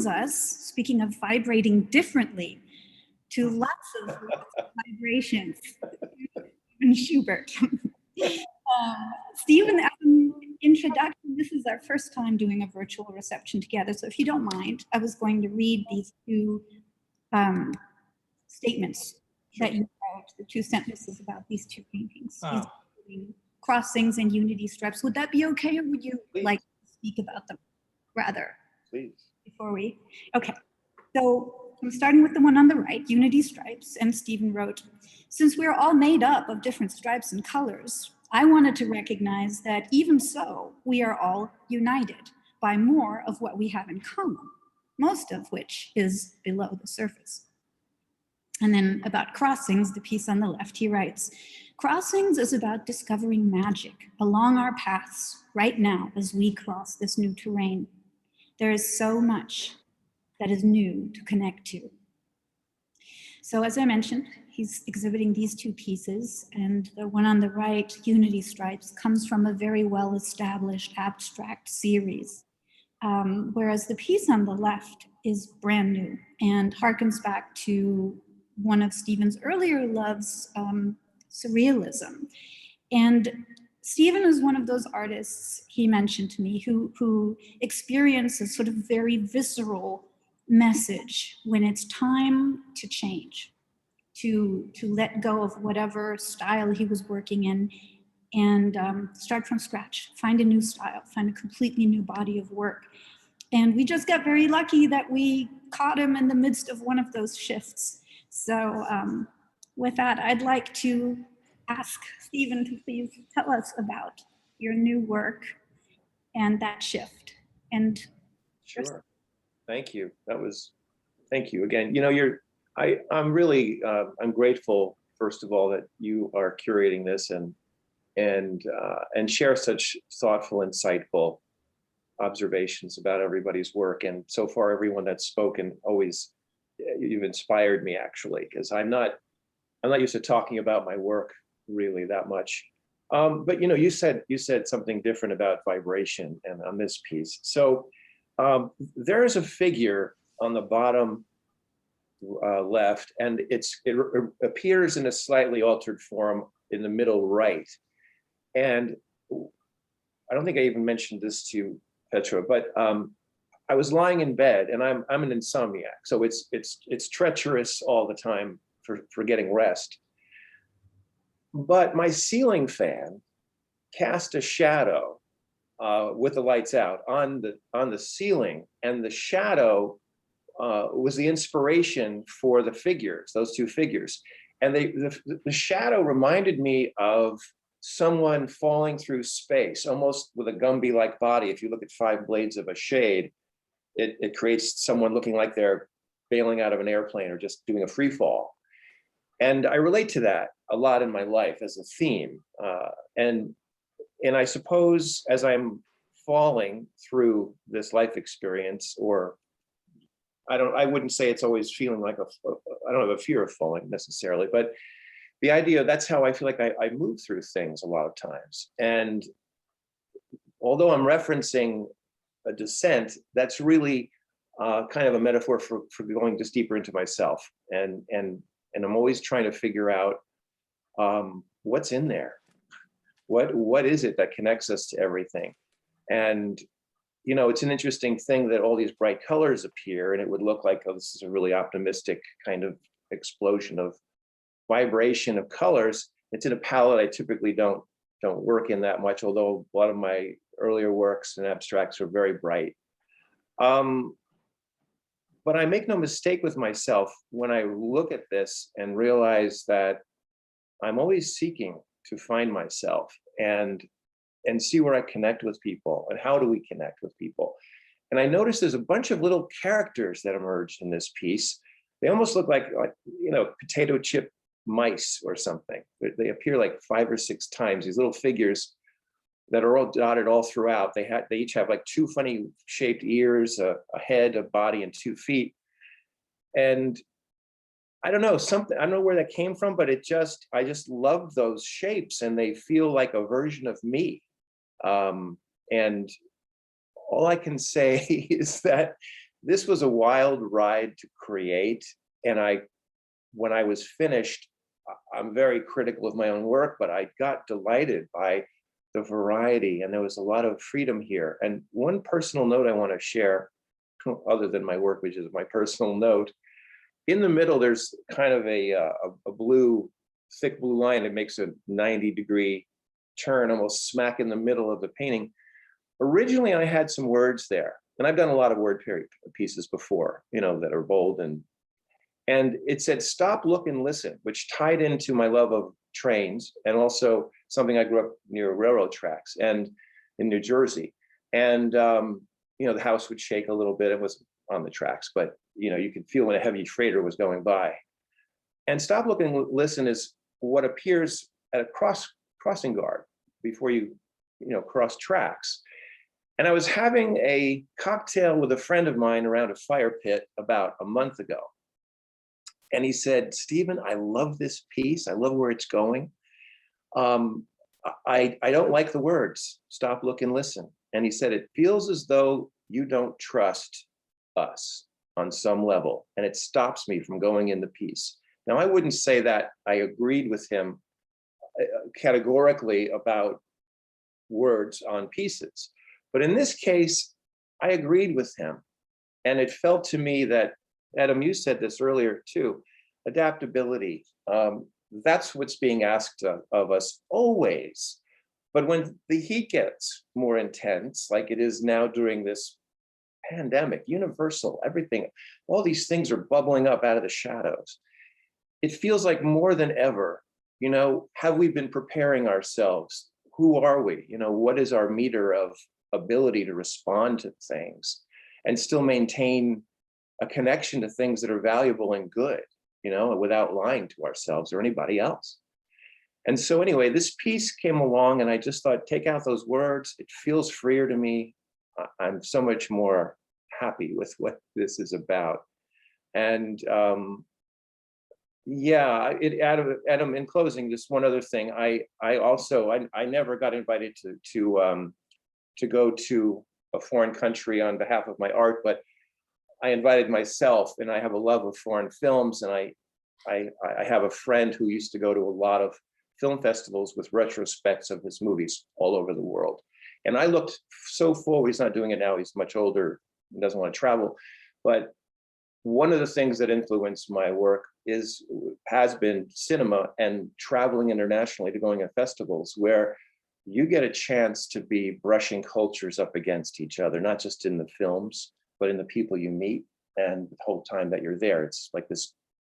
us, speaking of vibrating differently, to lots of vibrations. Stephen Schubert. Stephen, as an introduction, this is our first time doing a virtual reception together, so if you don't mind, I was going to read these two statements that you wrote, the two sentences about these two paintings. Oh. Crossings and Unity Stripes. Would that be okay, or would you Please. like to speak about them rather? Please. Before we, okay. So I'm starting with the one on the right, Unity Stripes, and Stephen wrote, since we're all made up of different stripes and colors, I wanted to recognize that even so, we are all united by more of what we have in common, most of which is below the surface. And then about crossings, the piece on the left, he writes, crossings is about discovering magic along our paths right now as we cross this new terrain. There is so much that is new to connect to. So as I mentioned, he's exhibiting these two pieces, and the one on the right, Unity Stripes, comes from a very well-established abstract series, whereas the piece on the left is brand new and harkens back to one of Stephen's earlier loves, surrealism. And Stephen is one of those artists, he mentioned to me, who experiences sort of very visceral message when it's time to change, to let go of whatever style he was working in and start from scratch, find a new style, find a completely new body of work. And we just got very lucky that we caught him in the midst of one of those shifts. So with that, I'd like to ask Stephen to please tell us about your new work and that shift. And sure. Thank you. Thank you again. You know, I'm really, I'm grateful, first of all, that you are curating this and share such thoughtful, insightful observations about everybody's work. And so far, everyone that's spoken, always, you've inspired me actually, because I'm not used to talking about my work really that much. But you know, you said something different about vibration and on this piece. So there is a figure on the bottom left, and it appears in a slightly altered form in the middle right. And I don't think I even mentioned this to Petra, but I was lying in bed, and I'm an insomniac, so it's treacherous all the time for getting rest. But my ceiling fan cast a shadow with the lights out on the ceiling, and the shadow was the inspiration for the figures, those two figures. And the shadow reminded me of someone falling through space, almost with a Gumby-like body. If you look at 5 blades of a shade, it creates someone looking like they're bailing out of an airplane or just doing a free fall. And I relate to that a lot in my life as a theme. And I suppose as I'm falling through this life experience, or I wouldn't say it's always feeling like I don't have a fear of falling necessarily, but the idea, that's how I feel like I move through things a lot of times. And although I'm referencing a descent, that's really kind of a metaphor for going just deeper into myself. And I'm always trying to figure out what's in there. What is it that connects us to everything? And you know, it's an interesting thing that all these bright colors appear, and it would look like, oh, this is a really optimistic kind of explosion of vibration of colors. It's in a palette I typically don't work in that much, although a lot of my earlier works and abstracts are very bright. But I make no mistake with myself when I look at this and realize that I'm always seeking to find myself and see where I connect with people and how do we connect with people. And I noticed there's a bunch of little characters that emerged in this piece. They almost look like you know, potato chip mice or something. They appear like 5 or 6 times, these little figures that are all dotted all throughout. They each have like 2 funny shaped ears, a head, a body, and 2 feet. And I don't know, I don't know where that came from, but I just love those shapes, and they feel like a version of me. And all I can say is that this was a wild ride to create. And when I was finished, I'm very critical of my own work, but I got delighted by the variety, and there was a lot of freedom here. And one personal note I want to share, other than my work, which is my personal note, in the middle, there's kind of a blue, thick blue line that makes a 90-degree turn, almost smack in the middle of the painting. Originally, I had some words there, and I've done a lot of word pieces before, that are bold, and it said, "Stop, look, and listen," which tied into my love of trains, and also something I grew up near railroad tracks and in New Jersey. And, the house would shake a little bit. It was on the tracks, but, you could feel when a heavy freighter was going by. And "Stop, look, and listen" is what appears at a crossing guard before you, cross tracks. And I was having a cocktail with a friend of mine around a fire pit about a month ago. And he said, "Stephen, I love this piece. I love where it's going. I don't like the words, 'Stop, look, and listen.'" And he said, "It feels as though you don't trust us on some level, and it stops me from going in the piece." Now, I wouldn't say that I agreed with him categorically about words on pieces, but in this case, I agreed with him. And it felt to me that, Adam, you said this earlier too, adaptability. That's what's being asked of us always. But when the heat gets more intense, like it is now during this pandemic, universal, everything, all these things are bubbling up out of the shadows. It feels like more than ever, have we been preparing ourselves? Who are we? What is our meter of ability to respond to things and still maintain a connection to things that are valuable and good, without lying to ourselves or anybody else? And so anyway, this piece came along and I just thought, take out those words. It feels freer to me. I'm so much more happy with what this is about. And Adam, in closing, just one other thing. I never got invited to go to a foreign country on behalf of my art, but I invited myself, and I have a love of foreign films, and I have a friend who used to go to a lot of film festivals with retrospects of his movies all over the world. And I looked so forward. He's not doing it now. He's much older and doesn't want to travel. But one of the things that influenced my work has been cinema and traveling internationally to going to festivals where you get a chance to be brushing cultures up against each other, not just in the films, but in the people you meet and the whole time that you're there. It's like this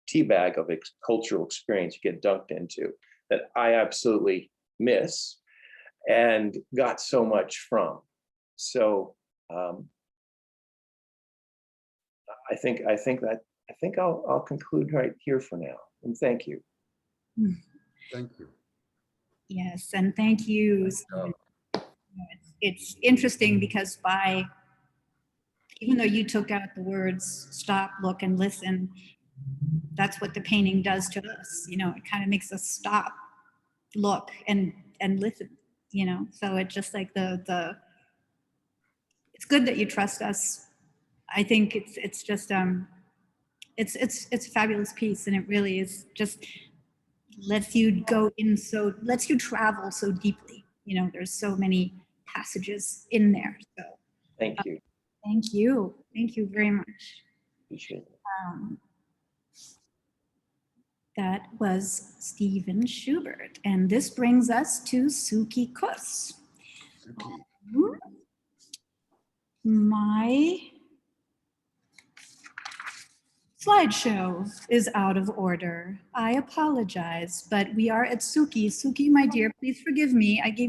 tea bag of cultural experience you get dunked into that I absolutely miss and got so much from. So I think I'll conclude right here for now. And thank you. Thank you. Yes, and thank you. It's interesting because even though you took out the words "stop, look, and listen," that's what the painting does to us. It kind of makes us stop, look, and listen. So it's just like it's good that you trust us. I think it's just it's a fabulous piece, and it really is just lets you travel so deeply. There's so many passages in there. So Thank you. thank you very much. Appreciate it. That was Stephen Schubert, and this brings us to Suki Kuss. Suki. My slideshow is out of order. I apologize, but we are at Suki. Suki, my dear, please forgive me. I gave